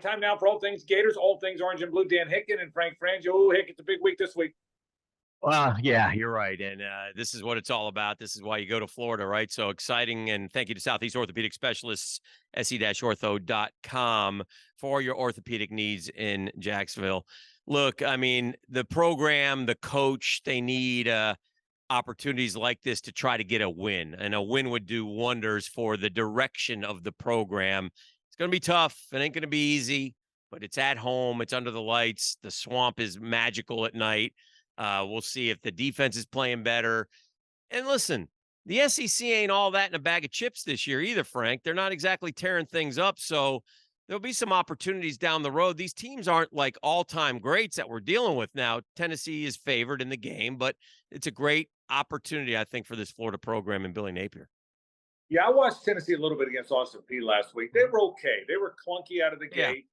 Time now for all things Gators, all things orange and blue. Dan Hicken and Frangie. Oh, Hick, it's a big week this week. Well, yeah, you're right. And this is what it's all about. This is why you go to Florida, right? So exciting. And thank you to Southeast Orthopedic Specialists, se-ortho.com, for your orthopedic needs in Jacksonville. Look, I mean, the program, the coach, they need opportunities like this to try to get a win. And a win would do wonders for the direction of the program. It's going to be tough. It ain't going to be easy, but it's at home. It's under the lights. The swamp is magical at night. We'll see if the defense is playing better. And listen, the SEC ain't all that in a bag of chips this year either, Frank. They're not exactly tearing things up. So there'll be some opportunities down the road. These teams aren't like all-time greats that we're dealing with now. Tennessee is favored in the game, but it's a great opportunity, I think, for this Florida program and Billy Napier. Yeah, I watched Tennessee a little bit against Austin Peay last week. They were okay. They were clunky out of the gate.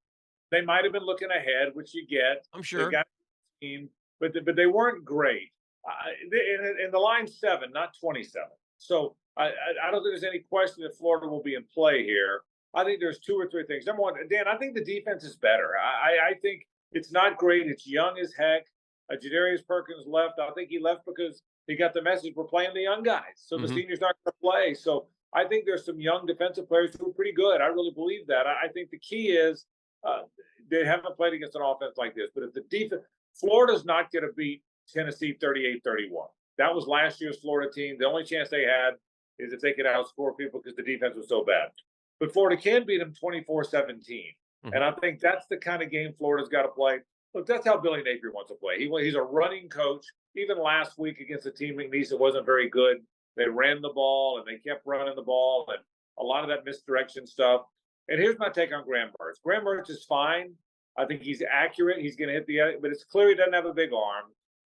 They might have been looking ahead, which you get. I'm sure. They got a team, but they weren't great. And the line's 7, not 27. So I don't think there's any question that Florida will be in play here. I think there's 2 or 3 things. Number one, Dan, I think the defense is better. I think it's not great. It's young as heck. Jadarius Perkins left. I think he left because he got the message we're playing the young guys. So the seniors not going to play. So I think there's some young defensive players who are pretty good. I really believe that. I think the key is they haven't played against an offense like this. But if the defense, Florida's not going to beat Tennessee 38-31. That was last year's Florida team. The only chance they had is if they could outscore people because the defense was so bad. But Florida can beat them 24-17. And I think that's the kind of game Florida's got to play. Look, that's how Billy Napier wants to play. He's a running coach. Even last week against the team McNeese, it wasn't very good. They ran the ball and they kept running the ball and a lot of that misdirection stuff. And here's my take on Graham Mertz. Graham Mertz is fine. I think he's accurate. He's going to hit but it's clear he doesn't have a big arm.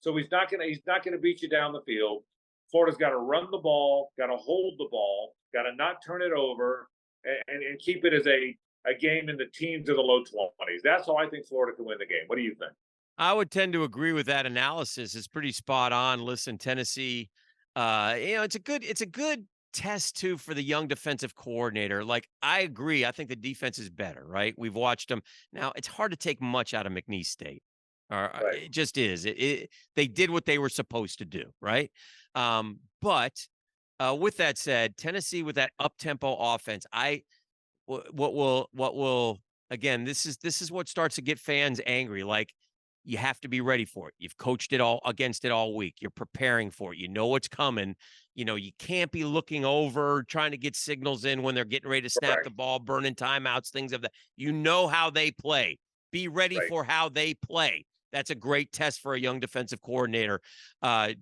So he's not going to beat you down the field. Florida's got to run the ball, got to hold the ball, got to not turn it over, and keep it as a game in the teens or the low 20s. That's how I think Florida can win the game. What do you think? I would tend to agree with that analysis. It's pretty spot on. Listen, Tennessee, it's a good test too for the young defensive coordinator. Like, I agree. I think the defense is better, right? We've watched them. Now, it's hard to take much out of McNeese State. Right. It just is. They did what they were supposed to do, right? But with that said, Tennessee with that up-tempo offense, what will again, this is what starts to get fans angry. Like, you have to be ready for it. You've coached it all against it all week. You're preparing for it. You know what's coming. You can't be looking over, trying to get signals in when they're getting ready to snap the ball, burning timeouts, things of that. You know how they play. Be ready for how they play. That's a great test for a young defensive coordinator.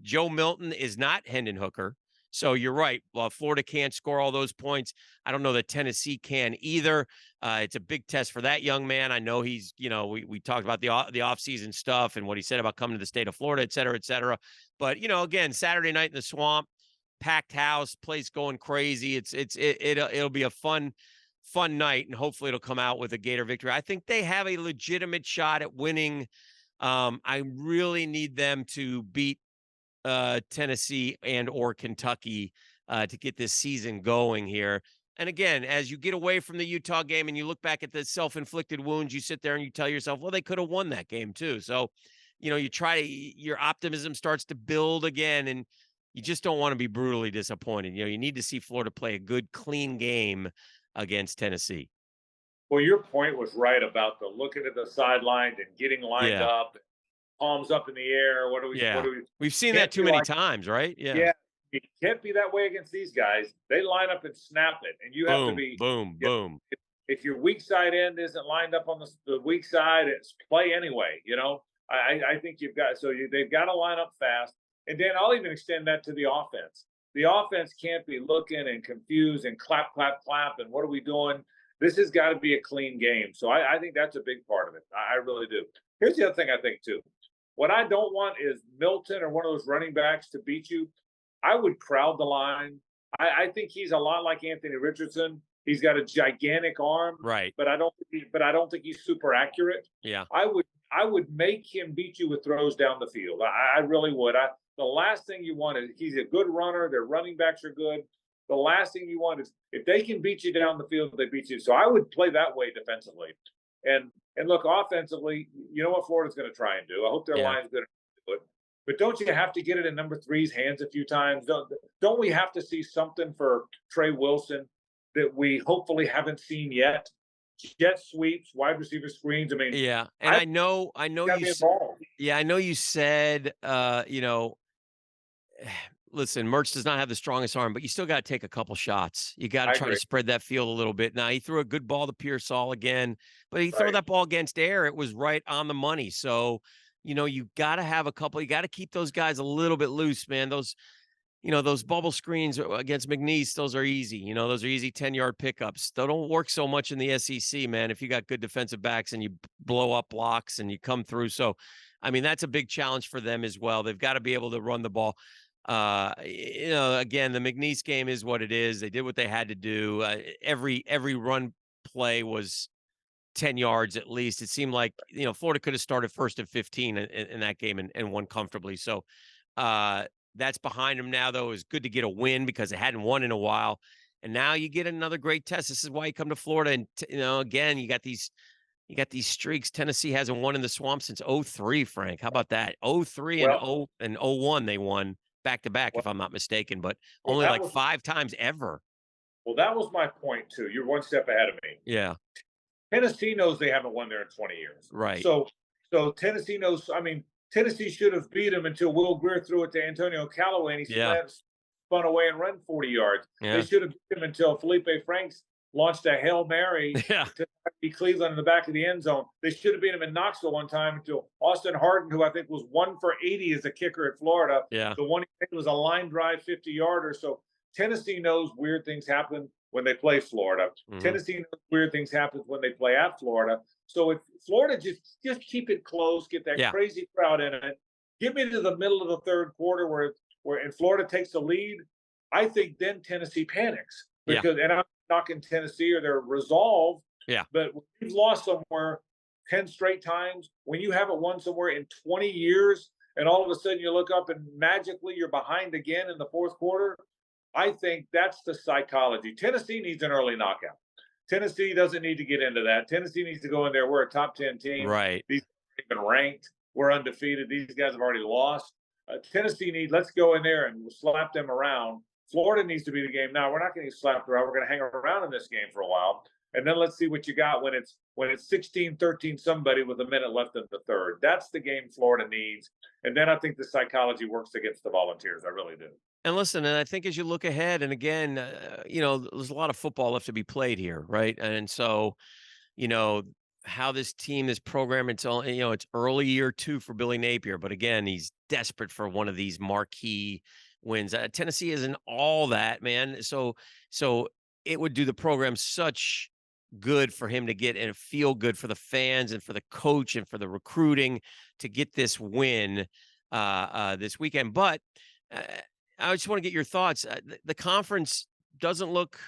Joe Milton is not Hendon Hooker. So you're right. Well, Florida can't score all those points. I don't know that Tennessee can either. It's a big test for that young man. I know he's, we talked about the offseason stuff and what he said about coming to the state of Florida, et cetera, et cetera. But, again, Saturday night in the swamp, packed house, place going crazy. It'll be a fun night, and hopefully it'll come out with a Gator victory. I think they have a legitimate shot at winning. I really need them to beat Tennessee and or Kentucky to get this season going here. And again, as you get away from the Utah game and you look back at the self-inflicted wounds, you sit there and you tell yourself, well, they could have won that game too. So, your optimism starts to build again, and you just don't want to be brutally disappointed. You need to see Florida play a good, clean game against Tennessee. Well, your point was right about the looking at the sidelines and getting lined up, palms up in the air. What do we? We've seen that too many times, right? Yeah. It can't be that way against these guys. They line up and snap it, and you have to be boom. If your weak side end isn't lined up on the weak side, it's play anyway. I think they've got to line up fast. And then I'll even extend that to the offense. The offense can't be looking and confused and clap, and what are we doing? This has got to be a clean game. So I think that's a big part of it. I really do. Here's the other thing I think too. What I don't want is Milton or one of those running backs to beat you. I would crowd the line. I think he's a lot like Anthony Richardson. He's got a gigantic arm, right? But I don't think he's super accurate. Yeah, I would make him beat you with throws down the field. I really would. The last thing you want is he's a good runner. Their running backs are good. The last thing you want is if they can beat you down the field, they beat you. So I would play that way defensively. And look, offensively, you know what Florida's going to try and do. I hope their Yeah. line's going to do it. But don't you have to get it in number three's hands a few times? Don't we have to see something for Trey Wilson that we hopefully haven't seen yet? Jet sweeps, wide receiver screens. I mean, Yeah. And I know got to be involved. yeah, I know you said, listen, Mertz does not have the strongest arm, but you still got to take a couple shots. You got to I try to agree. spread that field a little bit. Now, he threw a good ball to Pearsall again, but he threw Right. that ball against air. It was right on the money. So, you got to have a couple. You got to keep those guys a little bit loose, man. Those bubble screens against McNeese, those are easy. Those are easy 10-yard pickups. They don't work so much in the SEC, man, if you got good defensive backs and you blow up blocks and you come through. So, I mean, that's a big challenge for them as well. They've got to be able to run the ball. Again, the McNeese game is what it is. They did what they had to do. Every run play was 10 yards at least. It seemed like, Florida could have started first and 15 in that game and won comfortably. So, that's behind them now, though. It's good to get a win because they hadn't won in a while. And now you get another great test. This is why you come to Florida. And, again, you got these streaks. Tennessee hasn't won in the Swamp since 03, Frank. How about that? 03 and Well, 01 they won back to back, well, if I'm not mistaken, but well, only that like was 5 times ever. well, that was my point too. You're one step ahead of me. Yeah, Tennessee knows they haven't won there in 20 years. right. So Tennessee knows. I mean, Tennessee should have beat them until Will Greer threw it to Antonio Callaway and he Yeah, spun away and ran 40 yards. They yeah, should have beat him until Felipe Franks launched a Hail Mary yeah, to beat Cleveland in the back of the end zone. They should have beat him in Knoxville one time until Austin Harden, who I think was 1 for 80 as a kicker at Florida. yeah, The one he made was a line drive 50-yarder. So Tennessee knows weird things happen when they play Florida. hmm Tennessee knows weird things happen when they play at Florida. So if Florida just keep it close, get that yeah, crazy crowd in it, get me to the middle of the third quarter where and Florida takes the lead, I think then Tennessee panics yeah, because and I'm knocking Tennessee or their resolve, yeah, but when you've lost somewhere 10 straight times, when you haven't won somewhere in 20 years, and all of a sudden you look up and magically you're behind again in the fourth quarter, I think that's the psychology. Tennessee needs an early knockout. Tennessee doesn't need to get into that. Tennessee needs to go in there. We're a top 10 team. right. These have been ranked. We're undefeated. These guys have already lost. Let's go in there and slap them around. Florida needs to be the game. Now, we're not going to get slapped around. We're going to hang around in this game for a while. And then let's see what you got when it's 16-13 somebody with a minute left in the third. That's the game Florida needs. And then I think the psychology works against the Volunteers. I really do. And listen, and I think as you look ahead, and again, there's a lot of football left to be played here, right? And so, you know, how this team, this program, it's all, it's early year 2 for Billy Napier, but again, he's desperate for one of these marquee wins. Tennessee isn't all that, man. So it would do the program such good for him to get and feel good for the fans and for the coach and for the recruiting to get this win this weekend. But uh, I just want to get your thoughts. The conference doesn't look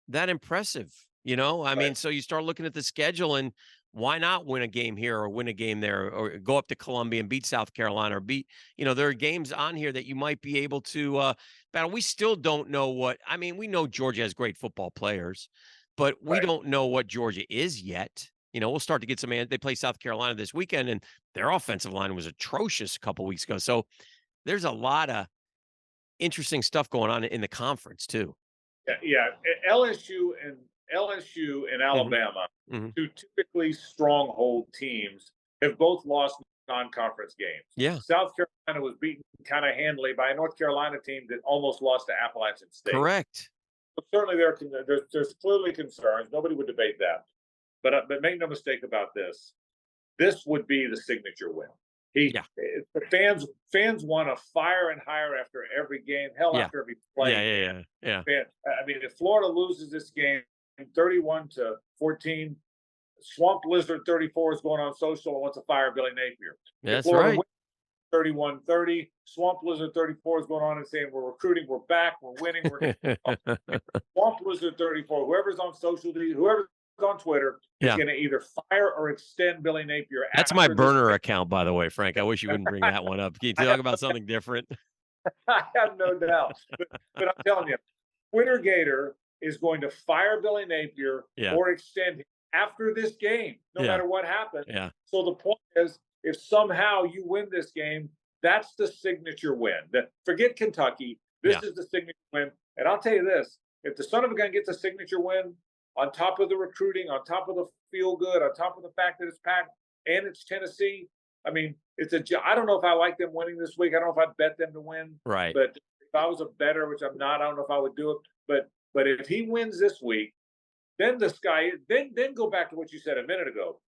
that impressive, I Right. mean, so you start looking at the schedule and why not win a game here or win a game there or go up to Columbia and beat South Carolina or beat, there are games on here that you might be able to battle. We still don't know we know Georgia has great football players, but we Right. don't know what Georgia is yet. We'll start to get they play South Carolina this weekend and their offensive line was atrocious a couple weeks ago. So there's a lot of interesting stuff going on in the conference too. Yeah. LSU and Mhm, Alabama, mhm. two typically stronghold teams, have both lost non-conference games. Yeah, South Carolina was beaten kind of handily by a North Carolina team that almost lost to Appalachian State. correct. So certainly there's clearly concerns. Nobody would debate that. But make no mistake about this. This would be the signature win. Yeah, The fans want to fire and hire after every game, hell, yeah, after every yeah, playing game. yeah, yeah, I mean, if Florida loses this game 31-14, Swamp Lizard 34 is going on social and wants to fire Billy Napier. yeah. If That's Florida right. wins 31-30, Swamp Lizard 34 is going on and saying we're recruiting, we're back, we're winning, we're Swamp Lizard 34. Whoever's on social media, whoever's on Twitter is Yeah, going to either fire or extend Billy Napier that's my after this. burner account, by the way, Frank. I wish you wouldn't bring that one up. Can you I talk have, about something different? I have no doubt. But I'm telling you, Twitter Gator is going to fire Billy Napier Yeah, or extend him after this game, no Yeah. matter what happens. Yeah. So the point is, if somehow you win this game, that's the signature win. Forget Kentucky. This Yeah. is the signature win. And I'll tell you this: if the son of a gun gets a signature win on top of the recruiting, on top of the feel good, on top of the fact that it's packed and it's Tennessee, I mean, I don't know if I like them winning this week. I don't know if I'd bet them to win. Right. But if I was a bettor, which I'm not, I don't know if I would do it. But if he wins this week, then the sky, then go back to what you said a minute ago.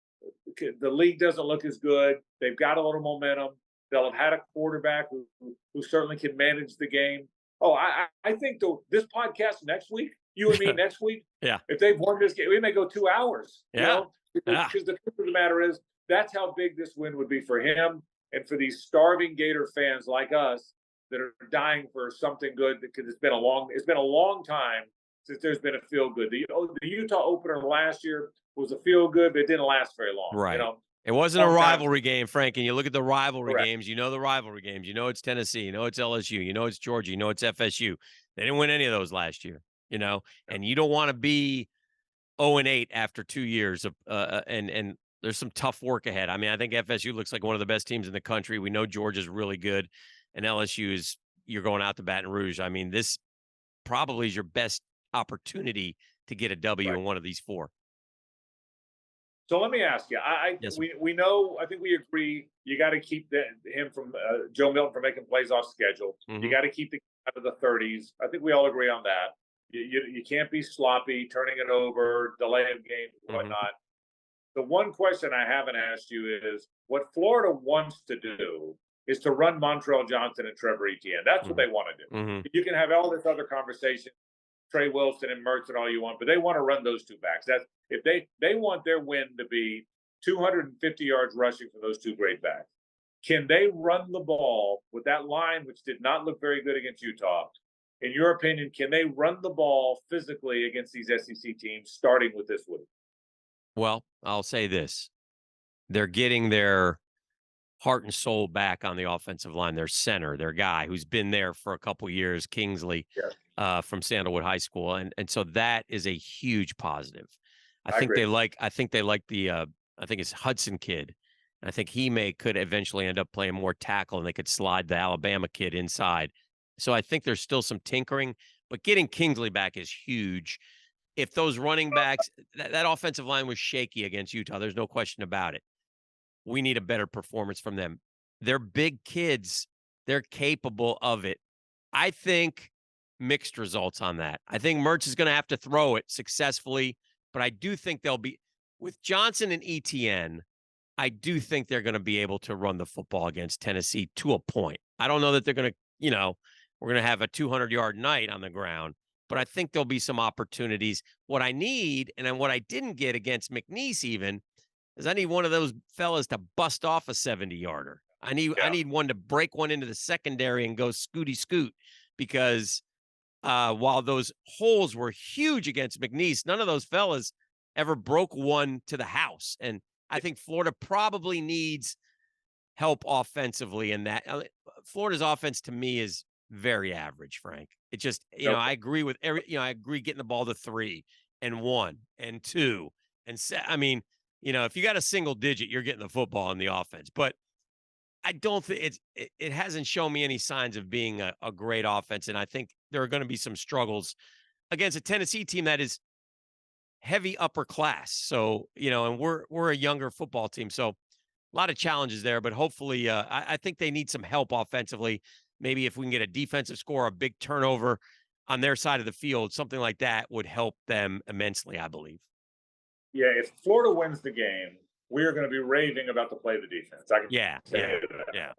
The league doesn't look as good. They've got a little momentum. They'll have had a quarterback who certainly can manage the game. Oh, I think this podcast next week, you and me next week, Yeah. if they've won this game, we may go 2 hours. Yeah. You know, because the truth of the matter is, that's how big this win would be for him and for these starving Gator fans like us that are dying for something good, because it's been a long time since there's been a feel good. The Utah opener last year was a feel good, but it didn't last very long. Right. You know? It wasn't a rivalry game, Frank. And you look at the rivalry Correct. games, you know the rivalry games. You know it's Tennessee, you know it's LSU, you know it's Georgia, you know it's FSU. They didn't win any of those last year, you know, and you don't want to be 0-8 after 2 years of and there's some tough work ahead. I mean, I think FSU looks like one of the best teams in the country. We know Georgia's really good, and LSU is, you're going out to Baton Rouge. I mean, this probably is your best opportunity to get a W in one of these four. So let me ask you. Yes, we know. I think we agree. You got to keep him from Joe Milton from making plays off schedule. Mhm. You got to keep the out of the 30s. I think we all agree on that. You can't be sloppy, turning it over, delay of games, whatnot. The one question I haven't asked you is what Florida wants to do is to run Montrell Johnson and Trevor Etienne. That's what they want to do. You can have all this other conversation, Trey Wilson and Mertz and all you want, but they want to run those two backs. That's if they want their win to be 250 yards rushing for those two great backs. Can they run the ball with that line, which did not look very good against Utah? In your opinion, can they run the ball physically against these SEC teams, starting with this week? Well, I'll say this. They're getting their heart and soul back on the offensive line. Their center, their guy who's been there for a couple years, Kingsley, from Sandalwood High School. And so that is a huge positive. I think they like the I think it's Hudson kid. I think he could eventually end up playing more tackle, and they could slide the Alabama kid inside. So I think there's still some tinkering, but getting Kingsley back is huge. If those running backs, that offensive line was shaky against Utah, there's no question about it. We need a better performance from them. They're big kids. They're capable of it. I think mixed results on that. I think Mertz is going to have to throw it successfully, but I do think they'll be with Johnson and ETN. I do think they're going to be able to run the football against Tennessee to a point. I don't know that they're going to, we're going to have a 200-yard night on the ground, but I think there'll be some opportunities. What I need, and then what I didn't get against McNeese even, is I need one of those fellas to bust off a 70-yarder. I need one to break one into the secondary and go scooty scoot, because while those holes were huge against McNeese, none of those fellas ever broke one to the house. And I think Florida probably needs help offensively in that. Florida's offense to me is very average, Frank. It just, I agree with I agree getting the ball to 3 and 1 and 2 and I mean, if you got a single digit, you're getting the football in the offense. But I don't think it hasn't shown me any signs of being a great offense. And I think there are going to be some struggles against a Tennessee team that is heavy upper class. So, and we're a younger football team. So a lot of challenges there, but hopefully I think they need some help offensively. Maybe if we can get a defensive score, a big turnover on their side of the field, something like that would help them immensely, I believe. Yeah, if Florida wins the game, we are going to be raving about the play of the defense. I can say that. Yeah.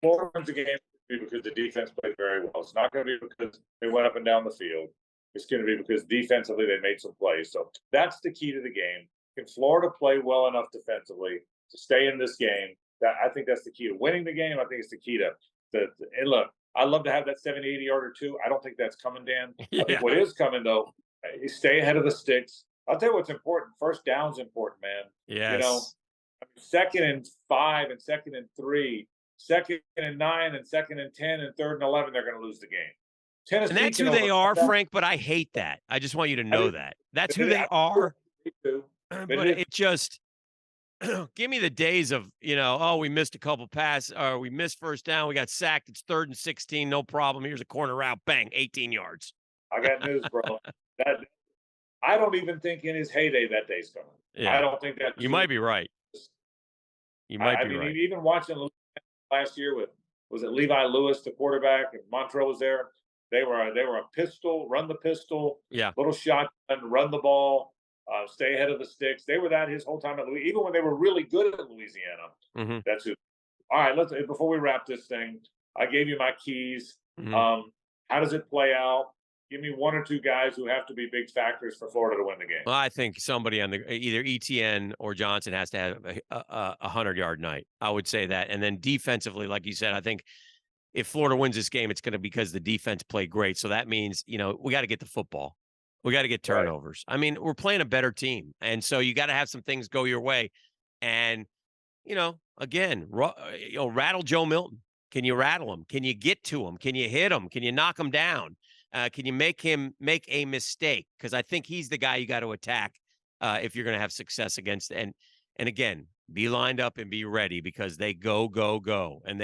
Florida wins the game because the defense played very well. It's not going to be because they went up and down the field. It's going to be because defensively they made some plays. So that's the key to the game. Can Florida play well enough defensively to stay in this game? I think that's the key to winning the game. I think it's the key to and look, I'd love to have that 70, 80-yarder too. I don't think that's coming, Dan. I think what is coming, though, is stay ahead of the sticks. I'll tell you what's important. First down's important, man. Yes. 2nd and 5 and 2nd and 3, 2nd and 9 and 2nd and 10 and 3rd and 11, they're going to lose the game. Tennessee, and that's who they are, Frank, but I hate that. I just want you to know that. That's who they are. Me too. but But it is it just give me the days of, oh, we missed a couple passes or we missed first down. We got sacked. It's 3rd and 16. No problem. Here's a corner route. Bang, 18 yards. I got news, bro. That I don't even think in his heyday that day's coming. I Yeah, don't think that you might be right. You might I be mean, right. even watching last year with was it Levi Lewis, the quarterback, and Montrell was there. They were a pistol, run the pistol, Yeah. little shotgun, run the ball, stay ahead of the sticks. They were that his whole time at Louisiana, even when they were really good at Louisiana. Hmm. That's who. All right, let's before we wrap this thing. I gave you my keys. Hmm. How does it play out? Give me one or two guys who have to be big factors for Florida to win the game. Well, I think somebody on the either ETN or Johnson has to have a 100-yard night. I would say that. And then defensively, like you said, I think if Florida wins this game, it's going to be because the defense played great. So that means, we got to get the football. We got to get Right. turnovers. I mean, we're playing a better team. And so you got to have some things go your way. And, again, rattle Joe Milton. Can you rattle him? Can you get to him? Can you hit him? Can you knock him down? Can you make him make a mistake? Because I think he's the guy you got to attack if you're going to have success against. And again, be lined up and be ready because they go, go, go. And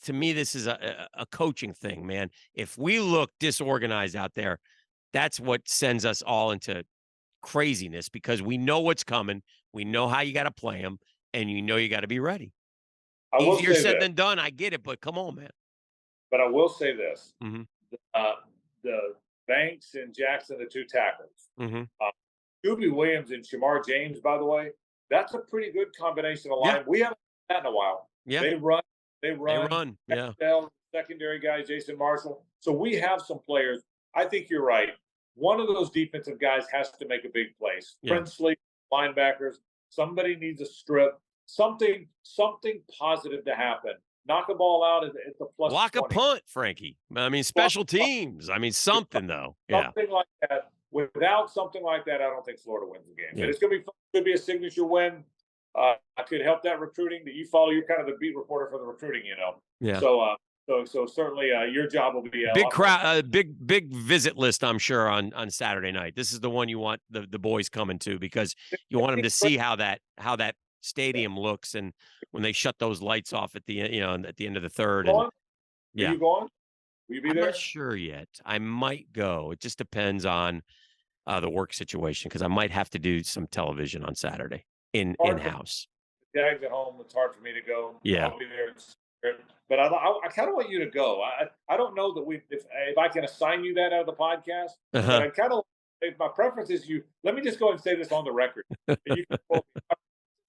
to me, this is a coaching thing, man. If we look disorganized out there, that's what sends us all into craziness because we know what's coming. We know how you got to play them, and you got to be ready. I will Easier say said this, than done. I get it, but come on, man. but I will say this: Hmm. the Banks and Jackson, the two tackles, Hmm. Scooby Williams and Shamar James. By the way, that's a pretty good combination of line. Yeah. We haven't had that in a while. Yeah. They run. They run. Yeah. Secondary guy, Jason Marshall. So we have some players. I think you're right. One of those defensive guys has to make a big play. Yeah. Princely, linebackers. Somebody needs a strip. Something positive to happen. Knock a ball out at the plus Block 20. a punt, Frankie. I mean, special teams. I mean, something though. Yeah. Something like that. Without something like that, I don't think Florida wins the game. Yeah. But it's going to be fun. Could be a signature win. I could help that recruiting that you follow. You're kind of the beat reporter for the recruiting, Yeah. So certainly your job will be big crowd, big visit list. I'm sure on Saturday night. This is the one you want the boys coming to because you want them to see how that stadium looks and when they shut those lights off at the at the end of the third. And, yeah, are you going? Will you be I'm there? not sure yet. I might go. It just depends on the work situation because I might have to do some television on Saturday in house. Jags at home. It's hard for me to go. Yeah. I'll be there. But I kind of want you to go. I don't know that if I can assign you that out of the podcast. But I kind of my preference is you. Let me just go and say this on the record.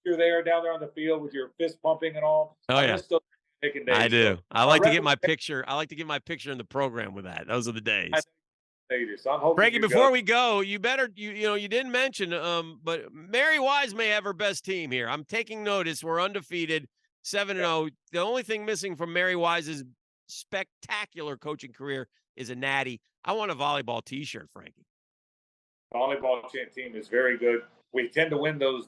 You're down there on the field with your fist pumping and all. Oh yeah. I do. I like to get my picture. I like to get my picture in the program with that. Those are the days. So I'm hoping Frankie, before we go, you better you didn't mention but Mary Wise may have her best team here. I'm taking notice. We're undefeated, 7-0. The only thing missing from Mary Wise's spectacular coaching career is a natty. I want a volleyball T-shirt, Frankie. Volleyball team is very good. We tend to win those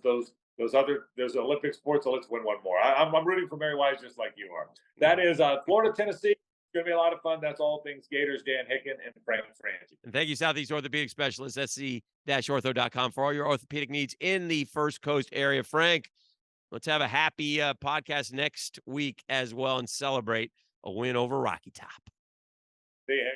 Olympic sports. So let's win one more. I'm rooting for Mary Wise just like you are. That is Florida, Tennessee. It's going to be a lot of fun. That's all things Gators, Dan Hicken, and Frangie. And thank you, Southeast Orthopedic Specialist, sc-ortho.com, for all your orthopedic needs in the First Coast area. Frank, let's have a happy podcast next week as well and celebrate a win over Rocky Top. See you.